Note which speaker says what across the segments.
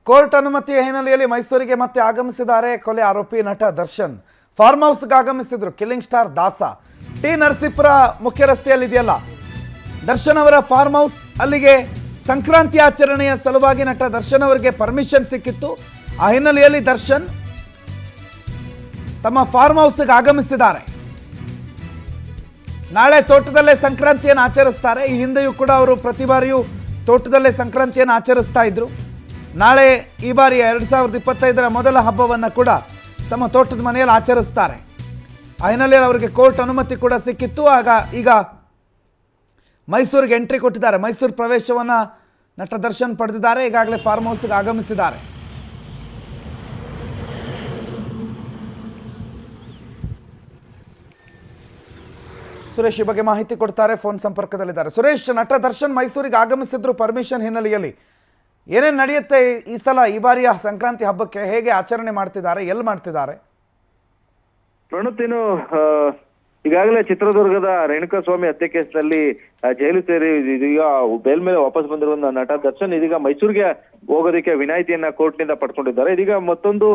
Speaker 1: Court ಅನುಮತಿಯ ಹಿನ್ನೆಲೆಯಲ್ಲಿ ಮೈಸೂರಿಗೆ ಮತ್ತೆ ಆಗಮಿಸಿದ್ದಾರೆ ಕೊಲೆ ಆರೋಪಿ ನಟ ದರ್ಶನ್. ಫಾರ್ಮ್ ಹೌಸ್ಗೆ ಆಗಮಿಸಿದ್ರು ಕಿಲ್ಲಿಂಗ್ ಸ್ಟಾರ್ ದಾಸ. ಟಿ ನರಸೀಪುರ ಮುಖ್ಯ ರಸ್ತೆಯಲ್ಲಿ ಇದೆಯಲ್ಲ ದರ್ಶನ್ ಅವರ ಫಾರ್ಮ್ ಹೌಸ್, ಅಲ್ಲಿಗೆ ಸಂಕ್ರಾಂತಿ ಆಚರಣೆಯ ಸಲುವಾಗಿ ನಟ ದರ್ಶನ್ ಅವರಿಗೆ ಪರ್ಮಿಷನ್ ಸಿಕ್ಕಿತ್ತು. ಆ ಹಿನ್ನೆಲೆಯಲ್ಲಿ ದರ್ಶನ್ ತಮ್ಮ ಫಾರ್ಮ್ ಹೌಸ್ಗೆ ಆಗಮಿಸಿದ್ದಾರೆ. ನಾಳೆ ತೋಟದಲ್ಲೇ ಸಂಕ್ರಾಂತಿಯನ್ನು ಆಚರಿಸ್ತಾರೆ. ಈ ಹಿಂದೆಯೂ ಕೂಡ ಅವರು ಪ್ರತಿ ಬಾರಿಯೂ ತೋಟದಲ್ಲೇ ಸಂಕ್ರಾಂತಿಯನ್ನು ಆಚರಿಸ್ತಾ ಇದ್ರು. ನಾಳೆ ಈ ಬಾರಿಯ 2025ರ ಮೊದಲ ಹಬ್ಬವನ್ನು ಕೂಡ ತಮ್ಮ ತೋಟದ ಮನೆಯಲ್ಲಿ ಆಚರಿಸ್ತಾರೆ. ಆ ಹಿನ್ನೆಲೆಯಲ್ಲಿ ಅವರಿಗೆ ಕೋರ್ಟ್ ಅನುಮತಿ ಕೂಡ ಸಿಕ್ಕಿತ್ತು. ಈಗ ಮೈಸೂರಿಗೆ ಎಂಟ್ರಿ ಕೊಟ್ಟಿದ್ದಾರೆ. ಮೈಸೂರು ಪ್ರವೇಶವನ್ನು ನಟ ದರ್ಶನ್ ಪಡೆದಿದ್ದಾರೆ. ಈಗಾಗಲೇ ಫಾರ್ಮ್ ಹೌಸ್ಗೆ ಆಗಮಿಸಿದ್ದಾರೆ. ಸುರೇಶ್ ಈ ಬಗ್ಗೆ ಮಾಹಿತಿ ಕೊಡ್ತಾರೆ, ಫೋನ್ ಸಂಪರ್ಕದಲ್ಲಿದ್ದಾರೆ. ಸುರೇಶ್, ನಟ ದರ್ಶನ್ ಮೈಸೂರಿಗೆ ಆಗಮಿಸಿದ್ರು ಪರ್ಮಿಷನ್ ಹಿನ್ನೆಲೆಯಲ್ಲಿ. ಏನೇನು ನಡೆಯುತ್ತೆ ಈ ಸಲ, ಈ ಬಾರಿಯ ಸಂಕ್ರಾಂತಿ ಹಬ್ಬಕ್ಕೆ ಹೇಗೆ ಆಚರಣೆ ಮಾಡ್ತಿದ್ದಾರೆ, ಎಲ್ಲಿ ಮಾಡ್ತಿದ್ದಾರೆ?
Speaker 2: ಪ್ರಣುತಿನು ಈಗಾಗಲೇ ಚಿತ್ರದುರ್ಗದ ರೇಣುಕಾಸ್ವಾಮಿ ಹತ್ಯೆ ಕೇಸ್ನಲ್ಲಿ ಜೈಲು ಸೇರಿ ಇದೀಗ ಬೇಲ್ ಮೇಲೆ ವಾಪಸ್ ಬಂದಿರುವ ನಟ ದರ್ಶನ್ ಇದೀಗ ಮೈಸೂರಿಗೆ ಹೋಗೋದಕ್ಕೆ ವಿನಾಯಿತಿಯನ್ನ ಕೋರ್ಟ್ ನಿಂದ ಪಡ್ಕೊಂಡಿದ್ದಾರೆ. ಇದೀಗ ಮತ್ತೊಂದು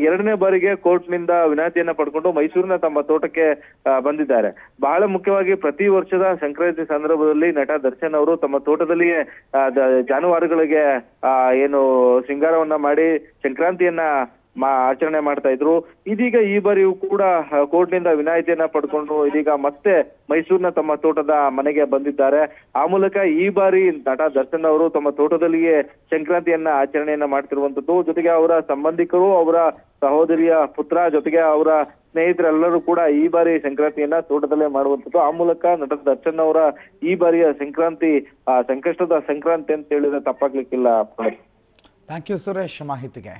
Speaker 2: 2ನೇ ಬಾರಿಗೆ ಕೋರ್ಟ್ ನಿಂದ ವಿನಾಯಿತಿಯನ್ನ ಪಡ್ಕೊಂಡು ಮೈಸೂರಿನ ತಮ್ಮ ತೋಟಕ್ಕೆ ಬಂದಿದ್ದಾರೆ. ಬಹಳ ಮುಖ್ಯವಾಗಿ ಪ್ರತಿ ವರ್ಷದ ಸಂಕ್ರಾಂತಿ ಸಂದರ್ಭದಲ್ಲಿ ನಟ ದರ್ಶನ್ ಅವರು ತಮ್ಮ ತೋಟದಲ್ಲಿಯೇ ಜಾನುವಾರುಗಳಿಗೆ ಏನು ಶೃಂಗಾರವನ್ನ ಮಾಡಿ ಸಂಕ್ರಾಂತಿಯನ್ನ ಆಚರಣೆ ಮಾಡ್ತಾ ಇದ್ರು. ಇದೀಗ ಈ ಬಾರಿಯೂ ಕೂಡ ಕೋರ್ಟ್ ನಿಂದ ವಿನಾಯಿತಿಯನ್ನ ಪಡ್ಕೊಂಡು ಇದೀಗ ಮತ್ತೆ ಮೈಸೂರಿನ ತಮ್ಮ ತೋಟದ ಮನೆಗೆ ಬಂದಿದ್ದಾರೆ. ಆ ಮೂಲಕ ಈ ಬಾರಿ ನಟ ದರ್ಶನ್ ಅವರು ತಮ್ಮ ತೋಟದಲ್ಲಿಯೇ ಸಂಕ್ರಾಂತಿಯನ್ನ ಆಚರಣೆಯನ್ನ ಮಾಡ್ತಿರುವಂತದ್ದು. ಜೊತೆಗೆ ಅವರ ಸಂಬಂಧಿಕರು, ಅವರ ಸಹೋದರಿಯ ಪುತ್ರ, ಜೊತೆಗೆ ಅವರ ಸ್ನೇಹಿತರೆಲ್ಲರೂ ಕೂಡ ಈ ಬಾರಿ ಸಂಕ್ರಾಂತಿಯನ್ನ ತೋಟದಲ್ಲೇ ಮಾಡುವಂಥದ್ದು. ಆ ಮೂಲಕ ನಟ ದರ್ಶನ್ ಅವರ ಈ ಬಾರಿಯ ಸಂಕ್ರಾಂತಿ ಸಂಕಷ್ಟದ ಸಂಕ್ರಾಂತಿ ಅಂತ ಹೇಳಿದ್ರೆ ತಪ್ಪಾಗ್ಲಿಕ್ಕಿಲ್ಲ.
Speaker 1: ಥ್ಯಾಂಕ್ ಯು ಸುರೇಶ್ ಮಾಹಿತಿಗೆ.